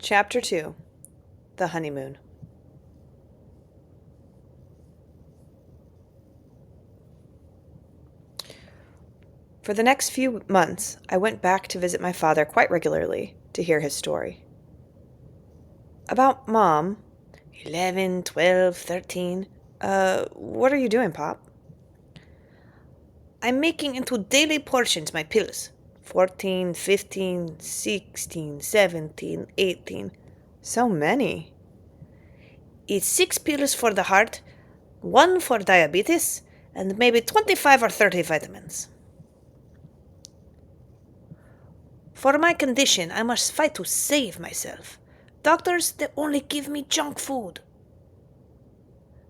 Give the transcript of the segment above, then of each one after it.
Chapter 2 The Honeymoon. For the next few months, I went back to visit my father quite regularly to hear his story. About Mom, 11, 12, 13. What are you doing, Pop? I'm making into daily portions my pills. 14, 15, 16, 17, 18. So many. It's 6 pills for the heart, 1 for diabetes, and maybe 25 or 30 vitamins. For my condition, I must fight to save myself. Doctors, they only give me junk food.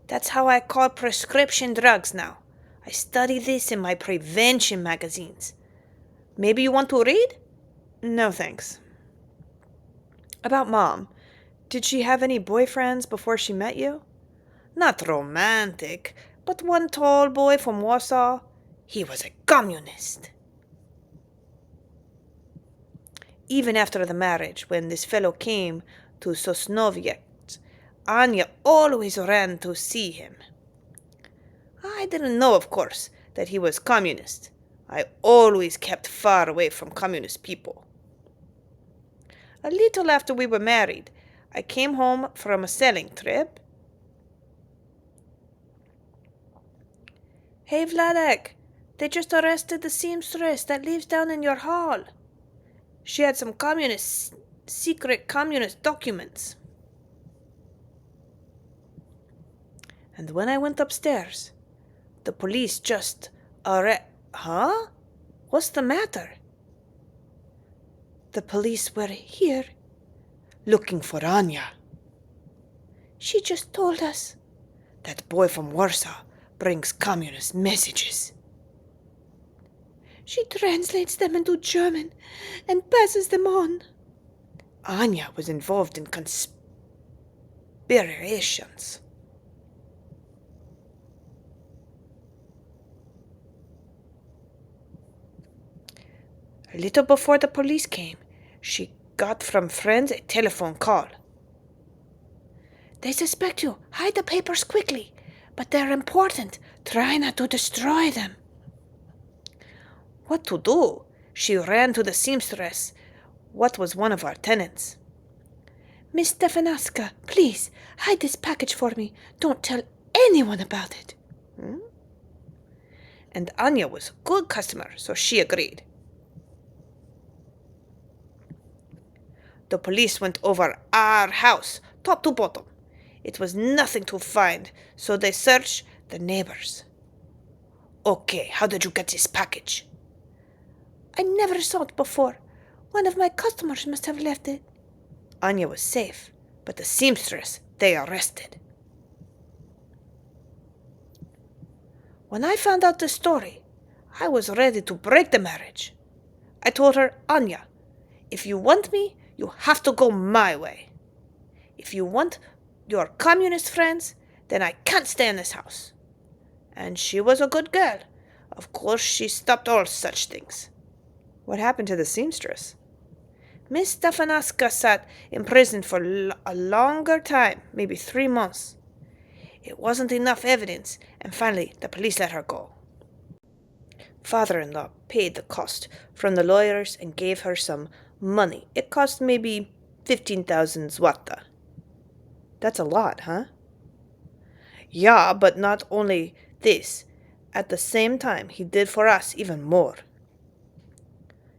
That's how I call prescription drugs now. I study this in my prevention magazines. Maybe you want to read? No, thanks. About Mom, did she have any boyfriends before she met you? Not romantic, but one tall boy from Warsaw. He was a communist. Even after the marriage, when this fellow came to Sosnowiec, Anya always ran to see him. I didn't know, of course, that he was communist. I always kept far away from communist people. A little after we were married, I came home from a sailing trip. Hey, Vladek, they just arrested the seamstress that lives down in your hall. She had some secret communist documents. And when I went upstairs, the police just Huh? What's the matter? The police were here, looking for Anya. She just told us. That boy from Warsaw brings communist messages. She translates them into German and passes them on. Anya was involved in conspirations. A little before the police came, she got from friends a telephone call. They suspect you. Hide the papers quickly. But they're important. Try not to destroy them. What to do? She ran to the seamstress. What was one of our tenants? Miss Stefanaska, please, hide this package for me. Don't tell anyone about it. And Anya was a good customer, so she agreed. The police went over our house, top to bottom. It was nothing to find, so they searched the neighbors. Okay, how did you get this package? I never saw it before. One of my customers must have left it. Anya was safe, but the seamstress they arrested. When I found out the story, I was ready to break the marriage. I told her, Anya, if you want me, you have to go my way. If you want your communist friends, then I can't stay in this house. And she was a good girl. Of course, she stopped all such things. What happened to the seamstress? Miss Stefanaska sat in prison for a longer time, maybe 3 months. It wasn't enough evidence, and finally the police let her go. Father-in-law paid the cost from the lawyers and gave her some money. It cost maybe 15,000 złota. That's a lot, huh? Yeah, but not only this. At the same time, he did for us even more.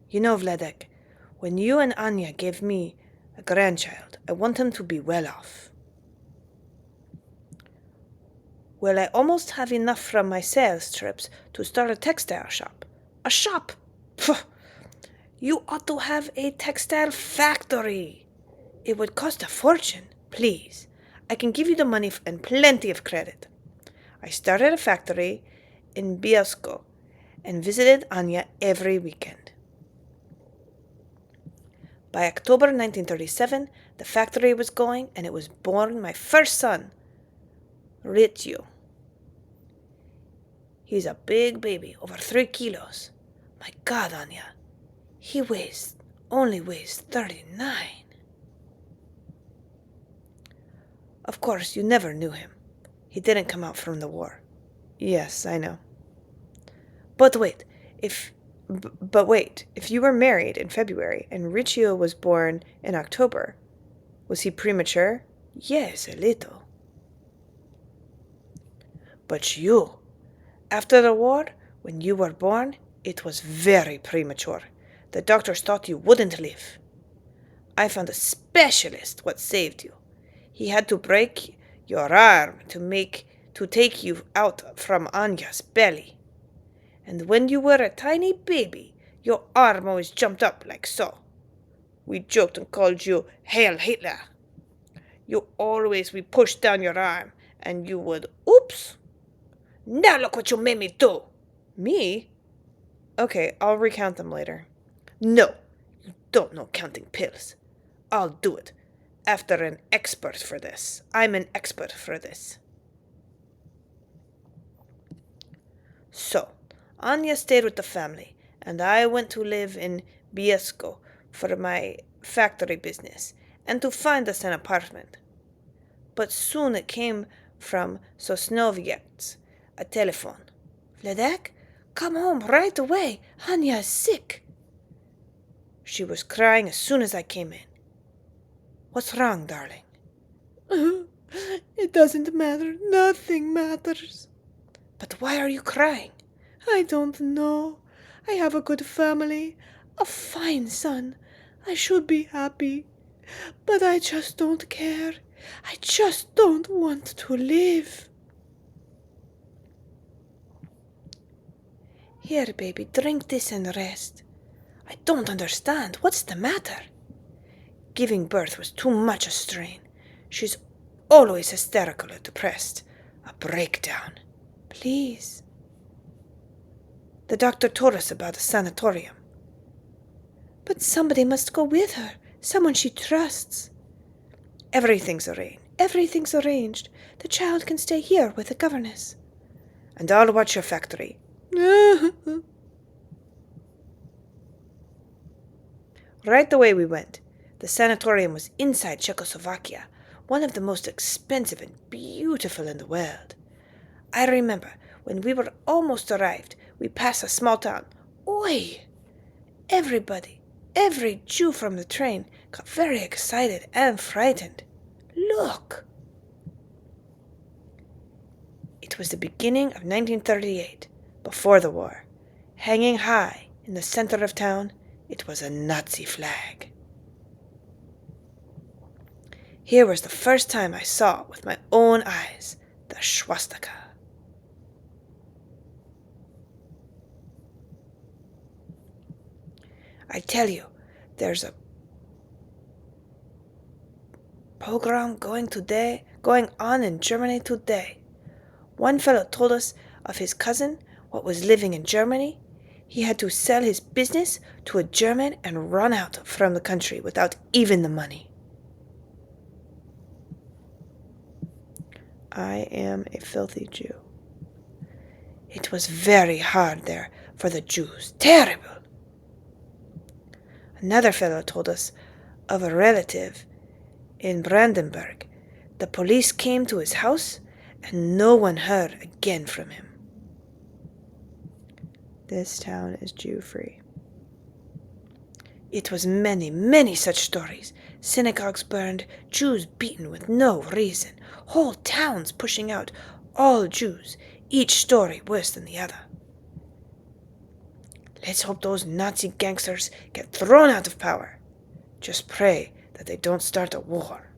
You know, Vladek, when you and Anya gave me a grandchild, I want him to be well off. Well, I almost have enough from my sales trips to start a textile shop. A shop? Pfft! You ought to have a textile factory. It would cost a fortune. Please, I can give you the money and plenty of credit. I started a factory in Bielsko and visited Anya every weekend. By October 1937, the factory was going, and it was born my first son, Ritju. He's a big baby, over 3 kilos. My God, Anya, he only weighs 39. Of course, you never knew him. He didn't come out from the war. Yes, I know. But wait, if you were married in February and Riccio was born in October, was he premature? Yes, a little. But you, after the war, when you were born, it was very premature. The doctors thought you wouldn't live. I found a specialist what saved you. He had to break your arm to take you out from Anya's belly. And when you were a tiny baby, your arm always jumped up like so. We joked and called you Hail Hitler. We pushed down your arm, and you would, oops. Now look what you made me do. Me? Okay, I'll recount them later. No, you don't know counting pills. I'll do it. After an expert for this. I'm an expert for this. So, Anya stayed with the family, and I went to live in Biesco for my factory business and to find us an apartment. But soon it came from Sosnowiec, a telephone. Vladek, come home right away. Anya is sick. She was crying as soon as I came in. What's wrong, darling? It doesn't matter. Nothing matters. But why are you crying? I don't know. I have a good family, a fine son. I should be happy. But I just don't care. I just don't want to live. Here, baby, drink this and rest. I don't understand. What's the matter? Giving birth was too much a strain. She's always hysterical or depressed. A breakdown. Please. The doctor told us about a sanatorium. But somebody must go with her. Someone she trusts. Everything's arranged. The child can stay here with the governess. And I'll watch your factory. Right away we went. The sanatorium was inside Czechoslovakia, one of the most expensive and beautiful in the world. I remember when we were almost arrived, we passed a small town. Oi! Every Jew from the train got very excited and frightened. Look! It was the beginning of 1938, before the war. Hanging high in the center of town, it was a Nazi flag. Here was the first time I saw with my own eyes the swastika. I tell you, there's a pogrom going on in Germany today. One fellow told us of his cousin, what was living in Germany. He had to sell his business to a German and run out from the country without even the money. I am a filthy Jew. It was very hard there for the Jews. Terrible. Another fellow told us of a relative in Brandenburg. The police came to his house and no one heard again from him. This town is Jew-free. It was many, many such stories. Synagogues burned, Jews beaten with no reason, whole towns pushing out all Jews, each story worse than the other. Let's hope those Nazi gangsters get thrown out of power. Just pray that they don't start a war.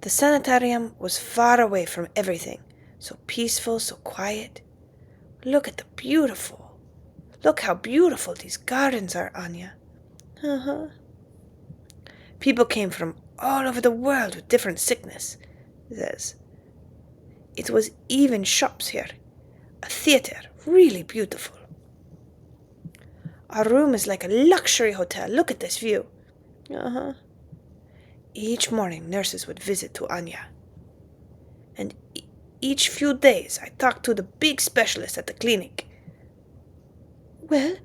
The sanitarium was far away from everything, so peaceful, so quiet. Look how beautiful these gardens are, Anya. People came from all over the world with different sickness. It was even shops here. A theater, really beautiful. Our room is like a luxury hotel. Look at this view. Each morning, nurses would visit to Anya. And each few days, I talked to the big specialist at the clinic. Well,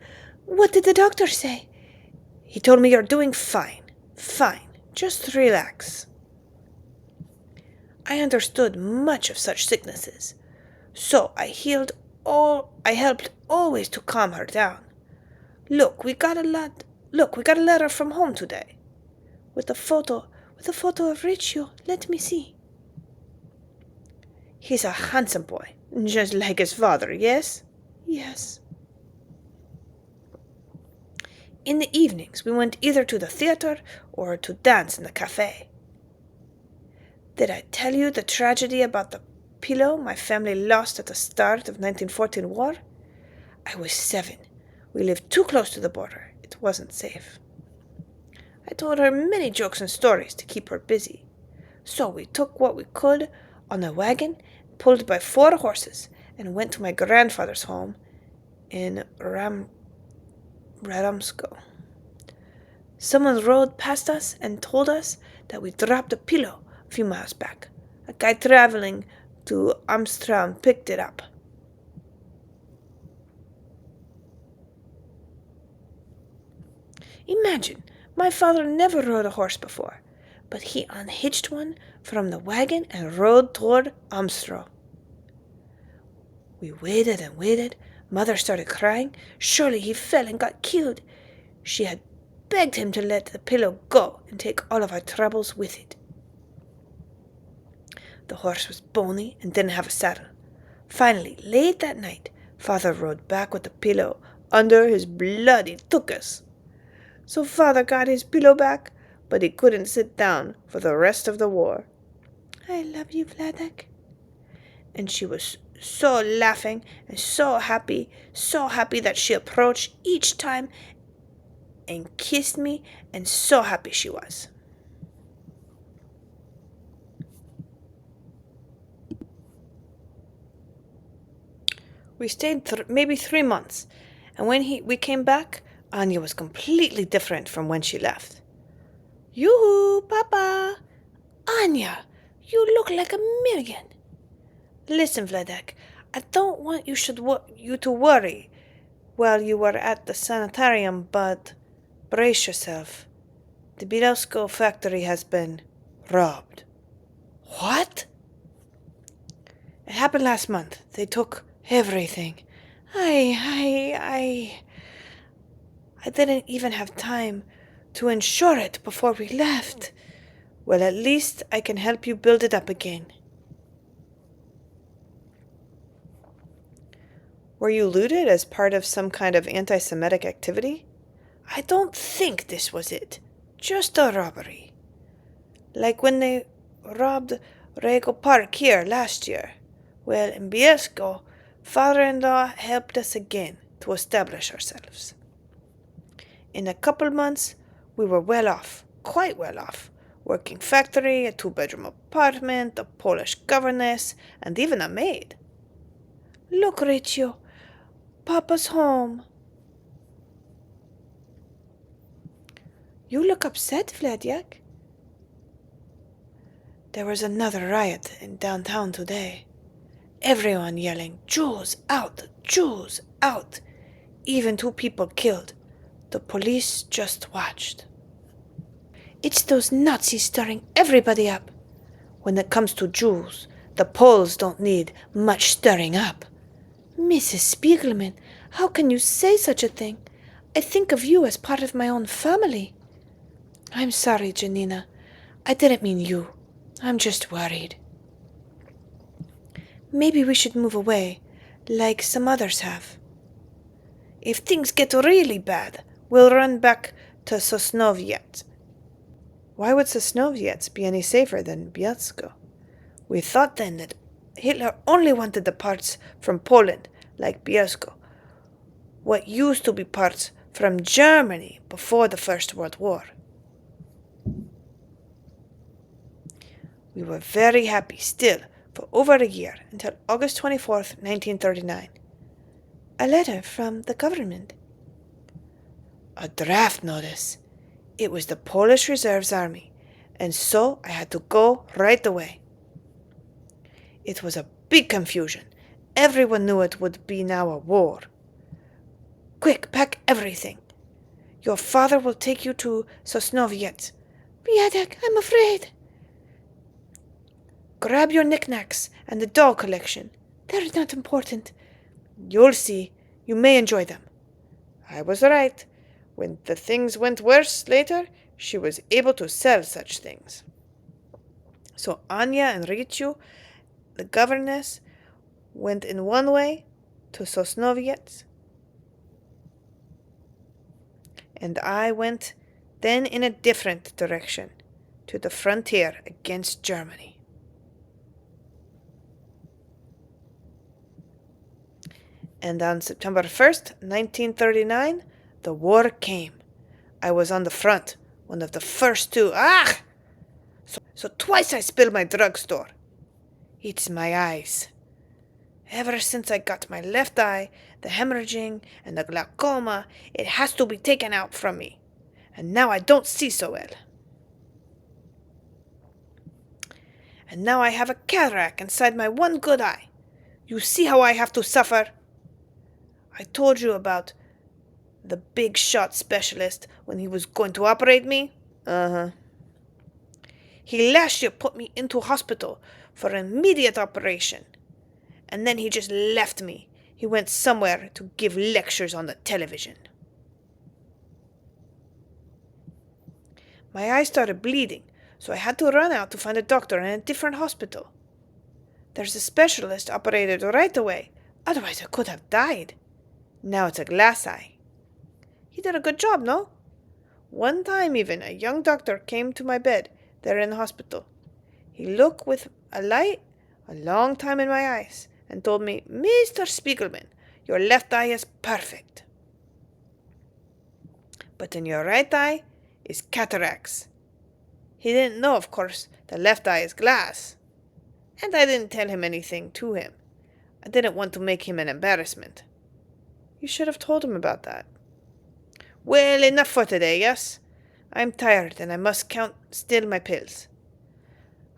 what did the doctor say? He told me you're doing fine. Fine. Just relax. I understood much of such sicknesses, so I helped always to calm her down. Look, we got a letter from home today. With a photo of Riccio. Let me see. He's a handsome boy, just like his father, yes? Yes. In the evenings, we went either to the theater or to dance in the cafe. Did I tell you the tragedy about the pillow my family lost at the start of 1914 war? I was 7. We lived too close to the border. It wasn't safe. I told her many jokes and stories to keep her busy. So we took what we could on a wagon, pulled by 4 horses, and went to my grandfather's home in Radomsko. Someone rode past us and told us that we dropped a pillow a few miles back. A guy traveling to Amsterdam picked it up. Imagine, my father never rode a horse before, but he unhitched one from the wagon and rode toward Amsterdam. We waited and waited. Mother started crying. Surely he fell and got killed. She had begged him to let the pillow go and take all of our troubles with it. The horse was bony and didn't have a saddle. Finally, late that night, Father rode back with the pillow under his bloody tuchus. So Father got his pillow back, but he couldn't sit down for the rest of the war. I love you, Vladek. And she was so laughing and so happy that she approached each time and kissed me, and so happy she was. We stayed maybe 3 months, and when we came back, Anya was completely different from when she left. Yoo-hoo, Papa! Anya, you look like a million. Listen, Vladek, I don't want you to worry while you were at the sanitarium, but brace yourself. The Bielsko factory has been robbed. What? It happened last month. They took everything. I didn't even have time to insure it before we left. Well, at least I can help you build it up again. Were you looted as part of some kind of anti-Semitic activity? I don't think this was it. Just a robbery. Like when they robbed Rego Park here last year. Well, in Bielsko, father-in-law helped us again to establish ourselves. In a couple months, we were well off, quite well off. Working factory, a 2-bedroom apartment, a Polish governess, and even a maid. Look, Riccio, Papa's home. You look upset, Vladek. There was another riot in downtown today. Everyone yelling, Jews out, Jews out. Even 2 people killed. The police just watched. It's those Nazis stirring everybody up. When it comes to Jews, the Poles don't need much stirring up. Mrs. Spiegelman, how can you say such a thing? I think of you as part of my own family. I'm sorry, Janina. I didn't mean you. I'm just worried. Maybe we should move away, like some others have. If things get really bad, we'll run back to Sosnowiec. Why would Sosnowiec be any safer than Bielsko? We thought then that Hitler only wanted the parts from Poland, like Bielsko, what used to be parts from Germany before the First World War. We were very happy still for over a year until August 24th, 1939. A letter from the government. A draft notice. It was the Polish Reserves Army, and so I had to go right away. It was a big confusion. Everyone knew it would be now a war. Quick, pack everything. Your father will take you to Sosnoviet. Viadek, I'm afraid. Grab your knickknacks and the doll collection. They're not important. You'll see. You may enjoy them. I was right. When the things went worse later, she was able to sell such things. So Anya and Richu, the governess, went in one way to Sosnoviets, and I went then in a different direction to the frontier against Germany. And on September 1st, 1939, the war came. I was on the front, one of the first two. Ah! So twice I spilled my drugstore. It's my eyes. Ever since I got my left eye, the hemorrhaging and the glaucoma, it has to be taken out from me. And now I don't see so well. And now I have a cataract inside my one good eye. You see how I have to suffer? I told you about the big shot specialist when he was going to operate me? Uh-huh. He last year put me into hospital for an immediate operation. And then he just left me. He went somewhere to give lectures on the television. My eye started bleeding, so I had to run out to find a doctor in a different hospital. There's a specialist operated right away, otherwise I could have died. Now it's a glass eye. He did a good job, no? One time even, a young doctor came to my bed there in the hospital. He looked with a light a long time in my eyes and told me, Mr. Spiegelman, your left eye is perfect. But in your right eye is cataracts. He didn't know, of course, the left eye is glass. And I didn't tell him anything to him. I didn't want to make him an embarrassment. You should have told him about that. Well, enough for today, yes? I'm tired and I must count still my pills.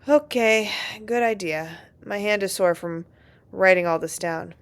Okay, good idea. My hand is sore from writing all this down.